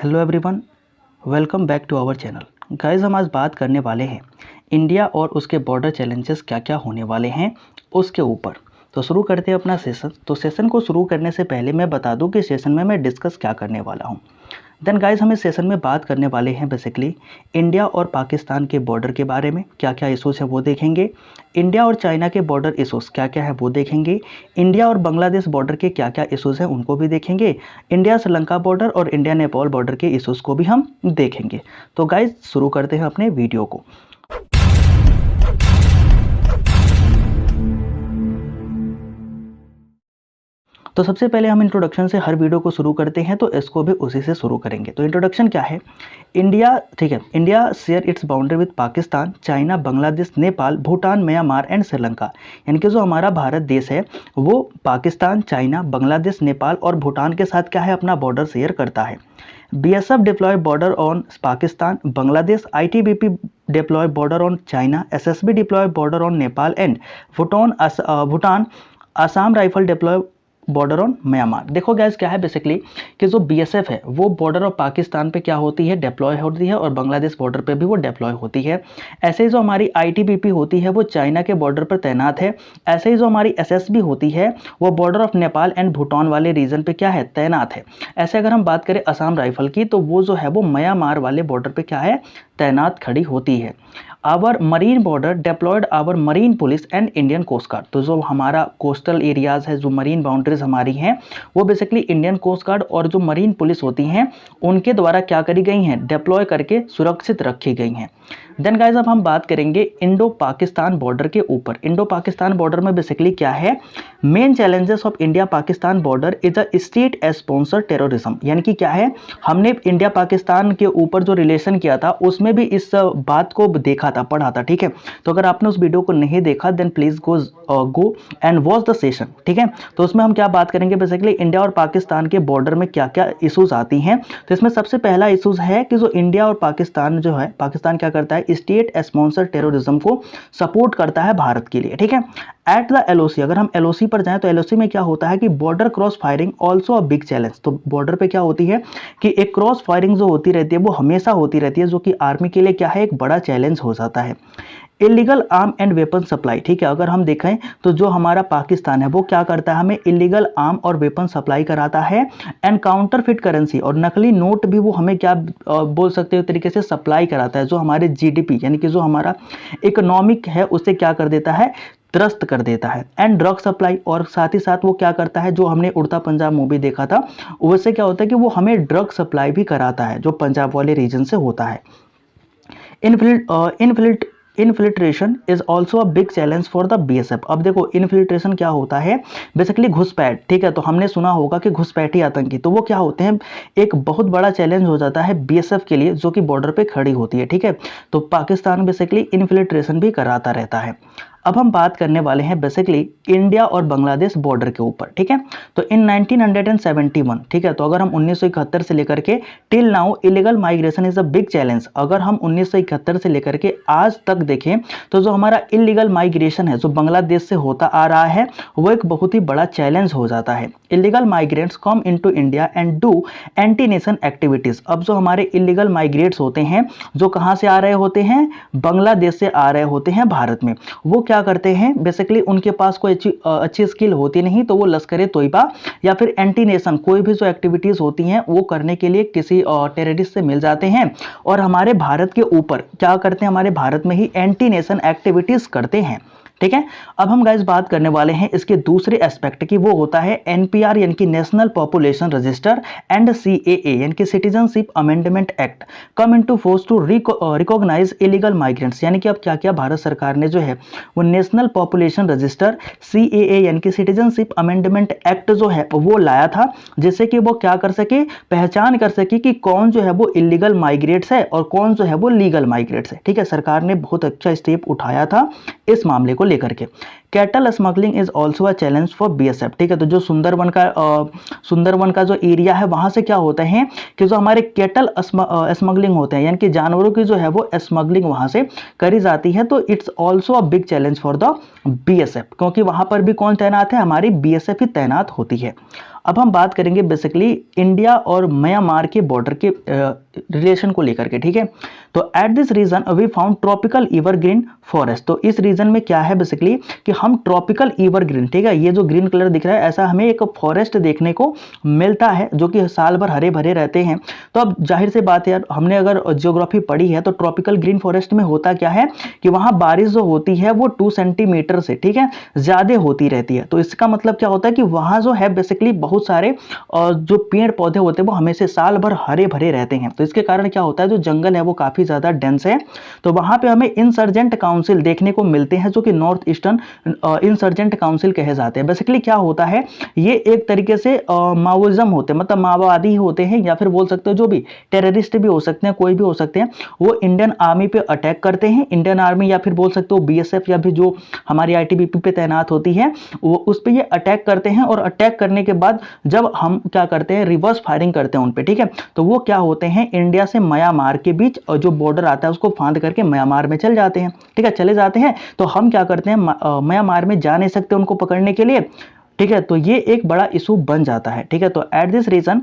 Hello everyone, welcome back to our channel. Guys, हम आज बात करने वाले हैं इंडिया और उसके बॉर्डर चैलेंजेस क्या क्या होने वाले हैं उसके ऊपर। तो शुरू करते हैं अपना सेशन। तो सेशन को शुरू करने से पहले मैं बता दूं कि सेशन में मैं डिस्कस क्या करने वाला हूं। देन गाइस, हम इस सेशन में बात करने वाले हैं बेसिकली इंडिया और पाकिस्तान के बॉर्डर के बारे में, क्या क्या इशूज़ हैं वो देखेंगे। इंडिया और चाइना के बॉर्डर इशूज़ क्या क्या है वो देखेंगे। इंडिया और बांग्लादेश बॉर्डर के क्या क्या इशूज़ हैं उनको भी देखेंगे। इंडिया श्रीलंका बॉर्डर और इंडिया नेपाल बॉर्डर के इशूज़ को भी हम देखेंगे। तो गाइस, शुरू करते हैं अपने वीडियो को। तो सबसे पहले हम इंट्रोडक्शन से हर वीडियो को शुरू करते हैं, तो इसको भी उसी से शुरू करेंगे। तो इंट्रोडक्शन क्या है? इंडिया, ठीक है, India share its boundary with Pakistan, China, Bangladesh, Nepal, Bhutan, Myanmar and Sri Lanka. यानी कि जो हमारा भारत देश है वो पाकिस्तान, चाइना, बांग्लादेश, नेपाल और भूटान के साथ क्या है, अपना बॉर्डर शेयर करता है। BSF deploy border on Pakistan, Bangladesh, ITBP deploy border on China, SSB deploy border on Nepal and Bhutan, Assam rifle deploy border on Myanmar. देखो गैस, क्या है बेसिकली कि जो BSF है वो बॉर्डर ऑफ पाकिस्तान पे क्या होती है, डिप्लॉय होती है, और बांग्लादेश बॉर्डर पे भी वो डिप्लॉय होती है। ऐसे ही जो हमारी ITBP होती है वो चाइना के बॉर्डर पर तैनात है। ऐसे ही जो हमारी SSB होती है वो border of Nepal and Bhutan वाले रीजन पे क्या है, तैनात है। ऐसे अगर हम बात करें असम राइफल की, तो वो जो है वो म्यांमार वाले बॉर्डर पे क्या है, तैनात खड़ी होती है। Our marine border deployed our marine police and Indian coast guard. तो जो हमारा कोस्टल एरियाज है, जो मरीन बाउंड्रीज हमारी हैं, वो बेसिकली इंडियन कोस्ट गार्ड और जो मरीन पुलिस होती हैं उनके द्वारा क्या करी गई हैं, डिप्लॉय करके सुरक्षित रखी गई हैं। देन गाइस, अब हम बात करेंगे इंडो पाकिस्तान बॉर्डर के ऊपर। इंडो पाकिस्तान बॉर्डर में बेसिकली क्या है, main challenges of India Pakistan border is a state sponsor terrorism. यानी कि क्या है, हमने इंडिया पाकिस्तान के ऊपर जो रिलेशन किया था उसमें भी इस बात को देखा था, पढ़ा था, ठीक है। तो अगर आपने उस वीडियो को नहीं देखा then please go and watch the session, ठीक है। तो उसमें हम क्या बात करेंगे, बेसिकली इंडिया और पाकिस्तान के बॉर्डर में क्या क्या इशूज आती हैं। तो इसमें सबसे पहला इशूज है कि जो इंडिया और पाकिस्तान जो है, पाकिस्तान क्या करता है, स्टेट स्पॉन्सर टेररिज्म को सपोर्ट करता है भारत के लिए, ठीक है। एट द LOC, अगर हम LOC पर जाएं तो LOC में क्या होता है कि border cross firing also a big challenge. तो बॉर्डर पे क्या होती है कि एक क्रॉस फायरिंग जो होती रहती है वो हमेशा होती रहती है, जो कि आर्मी के लिए क्या है, एक बड़ा चैलेंज हो जाता है। Illegal arm and weapon supply, ठीक है। अगर हम देखें तो जो हमारा पाकिस्तान है वो क्या करता है, हमें इलीगल आर्म और वेपन सप्लाई कराता है। एंड काउंटरफिट करेंसी और नकली नोट भी वो हमें क्या बोल सकते हो तरीके से सप्लाई कराता है, जो हमारे GDP यानी कि जो हमारा इकोनॉमिक है उससे क्या कर देता है, त्रस्त कर देता है। एंड ड्रग सप्लाई, और साथ ही साथ वो क्या करता है, जो हमने उड़ता पंजाब मूवी देखा था उससे क्या होता है कि वो हमें ड्रग सप्लाई भी कराता है, जो पंजाब वाले रीजन से होता है। Infiltration is also a big challenge for the BSF। अब देखो इनफिल्ट्रेशन क्या होता है, बेसिकली घुसपैठ, ठीक है। तो हमने सुना होगा कि घुसपैठी आतंकी, तो वो क्या होते हैं, एक बहुत बड़ा चैलेंज हो जाता है BSF के लिए, जो कि बॉर्डर पे खड़ी होती है, ठीक है। तो पाकिस्तान बेसिकली इनफिल्ट्रेशन भी कराता रहता है। अब हम बात करने वाले हैं बेसिकली इंडिया और बांग्लादेश बॉर्डर के ऊपर, ठीक है। तो इन 1971, ठीक है, तो अगर हम 1971 से लेकर के till now illegal migration is a big challenge. अगर हम 1971 से लेकर के आज तक देखें तो जो हमारा इलीगल माइग्रेशन है जो बांग्लादेश से होता आ रहा है वो एक बहुत ही बड़ा चैलेंज हो जाता है। Illegal migrants come into India and do anti nation activities. अब जो हमारे इलीगल माइग्रेट्स होते हैं जो कहां से आ रहे होते हैं, बांग्लादेश से आ रहे होते हैं भारत में, वो क्या करते हैं, बेसिकली उनके पास कोई अच्छी स्किल होती नहीं, तो वो लश्कर तोयबा या फिर एंटी नेशन कोई भी जो एक्टिविटीज होती हैं वो करने के लिए किसी टेररिस्ट से मिल जाते हैं और हमारे भारत के ऊपर क्या करते हैं, हमारे भारत में ही एंटी नेशन एक्टिविटीज करते हैं, ठीक है। अब हम गाइस बात करने वाले हैं इसके दूसरे एस्पेक्ट की, वो होता है NPR यानी कि national population register and CAA यानी कि citizenship amendment act come into force to recognise illegal migrants. यानी कि अब क्या क्या भारत सरकार ने जो है वो नेशनल पॉपुलेशन रजिस्टर CAA यानी कि सिटीजनशिप अमेंडमेंट एक्ट जो है वो लाया था, जिससे कि वो क्या कर सके, पहचान कर सके कि कौन जो है वो इलीगल माइग्रेट्स है और कौन जो है वो लीगल माइग्रेट्स है, ठीक है। सरकार ने बहुत अच्छा स्टेप उठाया था इस मामले को लेकर के। Cattle smuggling is also a challenge for BSF, ठीक है। तो जो सुंदरवन का जो एरिया है वहां से क्या होता है कि जो हमारे कैटल स्मगलिंग होते हैं यानी कि जानवरों की जो है वो स्मगलिंग वहां से करी जाती है, तो it's also a big challenge for the BSF, क्योंकि वहां पर भी कौन तैनात है, हमारी BSF ही तैनात होती है। अब हम बात करेंगे बेसिकली इंडिया और म्यांमार के बॉर्डर के रिलेशन को लेकर के, ठीक है। तो at this region we found tropical evergreen forest. तो इस रीजन में क्या है बेसिकली कि हम ट्रॉपिकल एवरग्रीन, ठीक है, ये जो ग्रीन कलर दिख रहा है ऐसा हमें एक फॉरेस्ट देखने को मिलता है जो कि साल भर हरे भरे रहते हैं। तो अब जाहिर सी बात है यार, हमने अगर ज्योग्राफी पढ़ी है तो ट्रॉपिकल ग्रीन फॉरेस्ट में होता क्या है कि वहां बारिश जो होती है वो 2 सेंटीमीटर से, ठीक है, ज्यादा होती रहती है। तो इसका मतलब क्या होता है कि वहां जो है बेसिकली बहुत सारे जो पेड़ पौधे होते हैं वो हमेशा साल भर हरे भरे रहते हैं। तो इसके कारण क्या होता है, जो जंगल है वो काफी ज्यादा डेंस है। तो वहां पे हमें इंसर्जेंट काउंसिल देखने को मिलते हैं जो कि नॉर्थ ईस्टर्न इंसर्जेंट काउंसिल कहे जाते हैं। बेसिकली क्या होता है, ये एक तरीके से माओइज्म होते हैं, मतलब माओवादी होते हैं, या फिर बोल सकते हो जो भी टेररिस्ट भी हो सकते हैं, कोई भी हो सकते हैं। वो इंडियन आर्मी पे अटैक करते हैं, इंडियन आर्मी या फिर बोल सकते हो बीएसएफ या फिर जो हमारी आईटीबीपी पे तैनात होती है वो उस पे ये अटैक करते हैं। और अटैक करने के बाद जब हम क्या करते हैं, रिवर्स फायरिंग करते हैं उन पे, ठीक है। तो वो क्या होते हैं, इंडिया से म्यांमार के बीच जो बॉर्डर आता है उसको फांद करके म्यांमार में चल जाते हैं, ठीक है, चले जाते हैं। तो हम क्या करते हैं, म्यांमार में जा नहीं सकते उनको पकड़ने के लिए, ठीक है। तो ये एक बड़ा इशू बन जाता है, ठीक है। तो at this region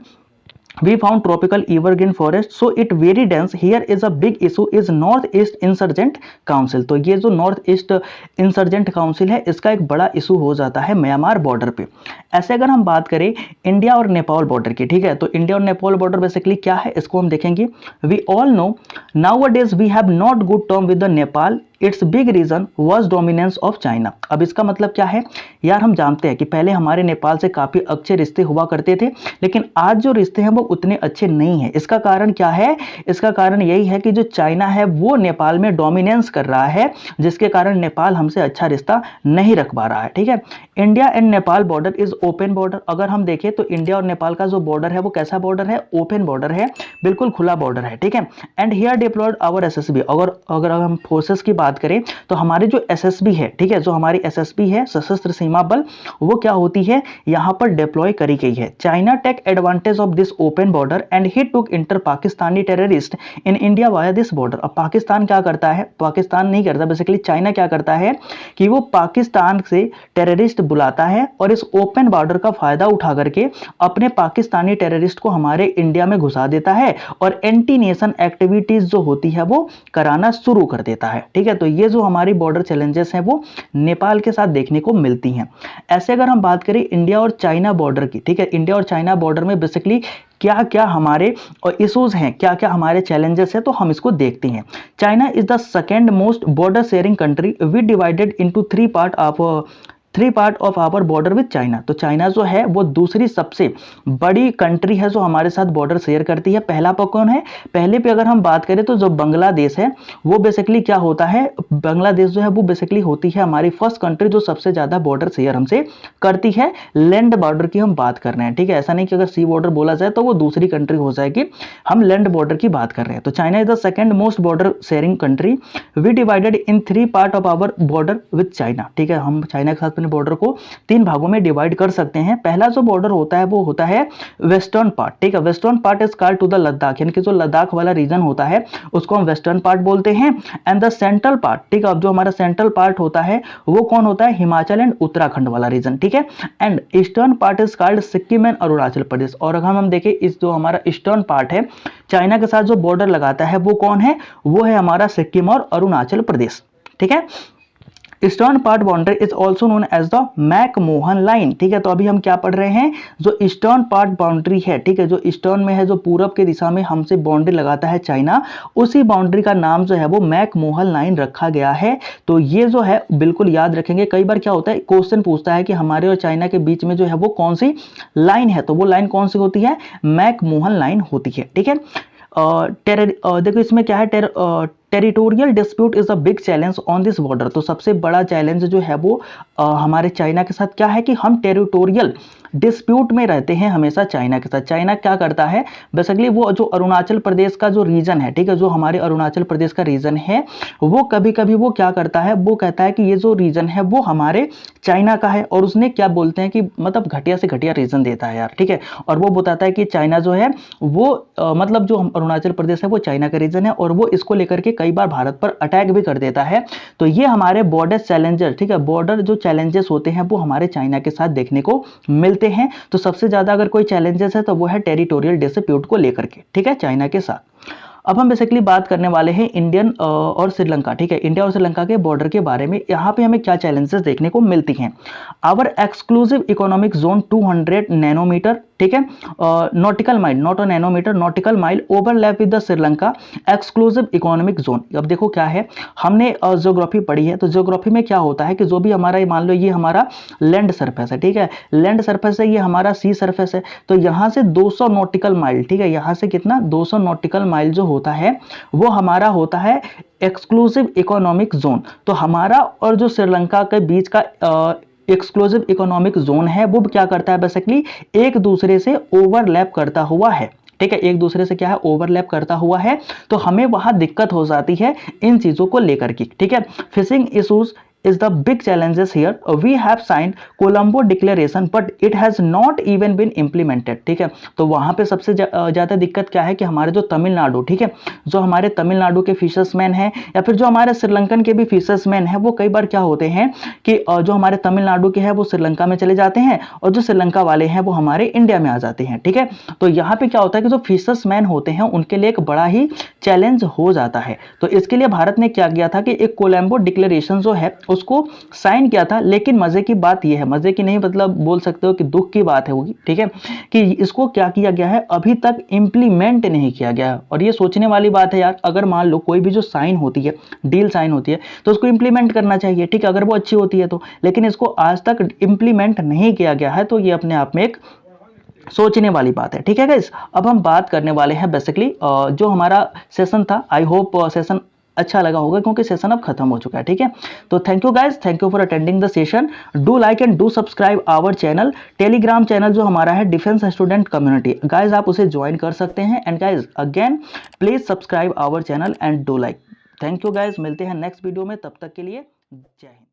we found tropical evergreen forest, so it very dense. Here is a big issue is northeast insurgent council। तो ये जो नॉर्थ ईस्ट इंसर्जेंट काउंसिल है इसका एक बड़ा इशू हो जाता है म्यांमार बॉर्डर पे। ऐसे अगर हम बात करें इंडिया और नेपाल बॉर्डर की, ठीक है, तो इंडिया और नेपाल बॉर्डर बेसिकली क्या है इसको हम देखेंगे। We all know nowadays we have not good term with the Nepal, its big reason was dominance of China. अब इसका मतलब क्या है यार, हम जानते हैं कि पहले हमारे नेपाल से काफी अच्छे रिश्ते हुआ करते थे, लेकिन आज जो रिश्ते हैं वो उतने अच्छे नहीं हैं। इसका कारण क्या है, इसका कारण यही है कि जो चाइना है वो नेपाल में डोमिनेंस कर रहा है, जिसके कारण नेपाल हमसे अच्छा रिश्ता नहीं रख पा रहा है, ठीक है। India and Nepal border is open border. अगर हम देखें तो इंडिया और नेपाल का जो बॉर्डर है वो कैसा बॉर्डर है, ओपन बॉर्डर है, बिल्कुल खुला बॉर्डर है, ठीक है। And here deployed our SSB. अगर हम फोर्सेस की बात करें तो हमारे जो एसएसबी है, ठीक है, जो हमारी एसएसबी है सशस्त्र सीमा बल, वो क्या होती है यहां पर डिप्लॉय करी गई है। China take advantage of this open border and he took inter Pakistani terrorist in India via this border. अब पाकिस्तान क्या करता है, पाकिस्तान नहीं करता, बेसिकली चाइना क्या करता है कि वो पाकिस्तान से टेररिस्ट बुलाता है और इस ओपन बॉर्डर का फायदा उठा करके अपने पाकिस्तानी टेररिस्ट को हमारे इंडिया में घुसा देता है और एंटी नेशन एक्टिविटीज जो होती है वो कराना शुरू कर देता है, ठीक है। तो ये जो हमारी बॉर्डर चैलेंजेस हैं वो नेपाल के साथ देखने को मिलती हैं। ऐसे अगर हम बात करें इंडिया और चाइना बॉर्डर की, ठीक है, इंडिया और चाइना बॉर्डर में बेसिकली क्या क्या हमारे इश्यूज हैं, क्या क्या हमारे चैलेंजेस हैं, तो हम इसको देखते हैं। China is the second most border sharing country, we divided into three part of our border with China. तो चाइना जो है वो दूसरी सबसे बड़ी कंट्री है जो हमारे साथ बॉर्डर शेयर करती है। पहला पर कौन है, पहले पे अगर हम बात करें तो जो बांग्लादेश है वो बेसिकली क्या होता है, बांग्लादेश जो है वो बेसिकली होती है हमारी फर्स्ट कंट्री जो सबसे ज्यादा बॉर्डर शेयर हमसे करती है। लैंड बॉर्डर की हम बात कर रहे हैं, ठीक है, ऐसा नहीं कि अगर सी बॉर्डर बोला जाए तो वो दूसरी कंट्री हो जाएगी, हम लैंड बॉर्डर की बात कर रहे हैं। तो China is the second most border sharing country, we divided in three part of our border with China, ठीक है। हम चाइना के साथ बॉर्डर को 3 भागों में डिवाइड कर सकते हैं। पहला जो बॉर्डर होता है वो होता है वेस्टर्न पार्ट, ठीक है, western part is called to the Ladakh, यानी कि जो लद्दाख वाला रीजन होता है उसको हम वेस्टर्न पार्ट बोलते हैं। एंड द सेंट्रल पार्ट, ठीक है, अब जो हमारा सेंट्रल पार्ट होता है वो कौन होता है, हिमाचल एंड उत्तराखंड वाला रीजन, ठीक है। And eastern part is called Sikkim and Arunachal Pradesh. और अगर हम देखें इस जो हमारा ईस्टर्न पार्ट है चाइना के साथ जो बॉर्डर लगाता है वो कौन है, वो है हमारा सिक्किम और अरुणाचल प्रदेश, ठीक है। Eastern part boundary is also known as the McMahon line, ठीक है। तो अभी हम क्या पढ़ रहे हैं, जो ईस्टर्न पार्ट बाउंड्री है, ठीक है, जो ईस्टर्न में है, जो पूरब के दिशा में हमसे बाउंड्री लगाता है चाइना, उसी बाउंड्री का नाम जो है वो मैकमोहन लाइन रखा गया है। तो ये जो है बिल्कुल याद रखेंगे। कई बार क्या होता है, क्वेश्चन पूछता है कि हमारे और चाइना के बीच में जो है वो कौन सी लाइन है, तो वो लाइन कौन सी होती है, मैकमोहन लाइन होती है, ठीक है। देखो इसमें क्या है, territorial dispute is a big challenge on this border. तो सबसे बड़ा चैलेंज जो है वो हमारे चाइना के साथ क्या है कि हम टेरिटोरियल डिस्प्यूट में रहते हैं हमेशा चाइना के साथ। चाइना क्या करता है बेसिकली, वो जो अरुणाचल प्रदेश का जो रीजन है, ठीक है, जो हमारे अरुणाचल प्रदेश का रीजन है वो कभी कभी वो क्या करता है, वो कहता है कि ये जो रीजन है वो हमारे चाइना का है, और उसने क्या बोलते हैं कि मतलब घटिया से घटिया रीजन देता है यार, ठीक है। और वो बताता है कि चाइना जो है वो मतलब जो अरुणाचल प्रदेश है वो चाइना का रीजन है और वो इसको लेकर के कई बार भारत पर अटैक भी कर देता है। तो ये हमारे बॉर्डर चैलेंजर, ठीक है, बॉर्डर जो चैलेंजेस होते हैं वो हमारे चाइना के साथ देखने को मिलते हैं। तो सबसे ज्यादा अगर कोई चैलेंजेस है तो वो है टेरिटोरियल डिस्प्यूट को लेकर के, ठीक है, चाइना के साथ। अब हम बेसिकली बात करने वाले हैं इंडियन और श्रीलंका, ठीक है, इंडिया और श्रीलंका के बॉर्डर के बारे में। यहाँ पे हमें क्या चैलेंजेस देखने को मिलती हैं। Our exclusive economic zone 200 nanometre, ठीक है, nautical mile, not a nanometre, nautical mile overlap with the Sri Lanka exclusive economic zone. अब देखो क्या है, हमने ज्योग्राफी पढ़ी है, तो ज्योग्राफी में क्या होता है कि जो भी हमारा, मान लो ये हमारा लैंड सरफेस है, ठीक है, लैंड सरफेस है, ये हमारा सी सरफेस है, तो यहां से 200 नॉटिकल माइल, ठीक है, यहां से कितना 200 नॉटिकल माइल जो होता है वो हमारा होता है एक्सक्लूसिव इकोनॉमिक जोन। तो हमारा और जो श्रीलंका के बीच का एक्सक्लूसिव इकोनॉमिक जोन है वो क्या करता है, बेसिकली एक दूसरे से ओवरलैप करता हुआ है, ठीक है, एक दूसरे से क्या है, ओवरलैप करता हुआ है। तो हमें वहां दिक्कत हो जाती है इन चीजों को लेकर के, ठीक है। Fishing issues is the big challenges here. We have signed Colombo Declaration but it has not even been implemented, ठीक है। तो वहां पे सबसे ज्यादा दिक्कत क्या है कि हमारे जो तमिलनाडु, ठीक है, जो हमारे तमिलनाडु के फिशर्समैन हैं या फिर जो हमारे श्रीलंकन के भी फिशर्समैन हैं, वो कई बार क्या होते हैं कि जो हमारे तमिलनाडु के हैं वो श्रीलंका में चले जाते हैं और जो श्रीलंका वाले हैं वो हमारे इंडिया में आ जाते हैं, ठीक है। तो यहाँ पे क्या होता है कि जो फिशर्समैन होते हैं उनके लिए एक बड़ा ही चैलेंज हो जाता है। तो इसके लिए भारत ने क्या किया था कि एक कोलंबो डिक्लेरेशन जो है उसको साइन किया था। लेकिन मजे की बात यह है, मजे की नहीं मतलब बोल सकते हो कि दुख की बात है होगी, ठीक है, कि इसको क्या किया गया है, अभी तक इंप्लीमेंट नहीं किया गया है। और ये सोचने वाली बात है यार, अगर मान लो कोई भी जो साइन होती है, डील साइन होती है, तो उसको इंप्लीमेंट करना चाहिए, ठीक है, अगर वो अच्छी होती है तो। लेकिन इसको आज तक इंप्लीमेंट नहीं किया गया है, तो ये अपने आप में एक सोचने वाली बात है, ठीक है गाइस। अब हम बात करने वाले हैं बेसिकली जो हमारा सेशन था, आई होप सेशन अच्छा लगा होगा क्योंकि सेशन अब खत्म हो चुका है, ठीक है। तो thank you guys, thank you for attending the session. Do like and do subscribe our channel. Telegram channel जो हमारा है डिफेंस स्टूडेंट कम्युनिटी, गाइस आप उसे ज्वाइन कर सकते हैं। And guys again please subscribe our channel and do like. Thank you guys, मिलते हैं नेक्स्ट वीडियो में, तब तक के लिए जय हिंद।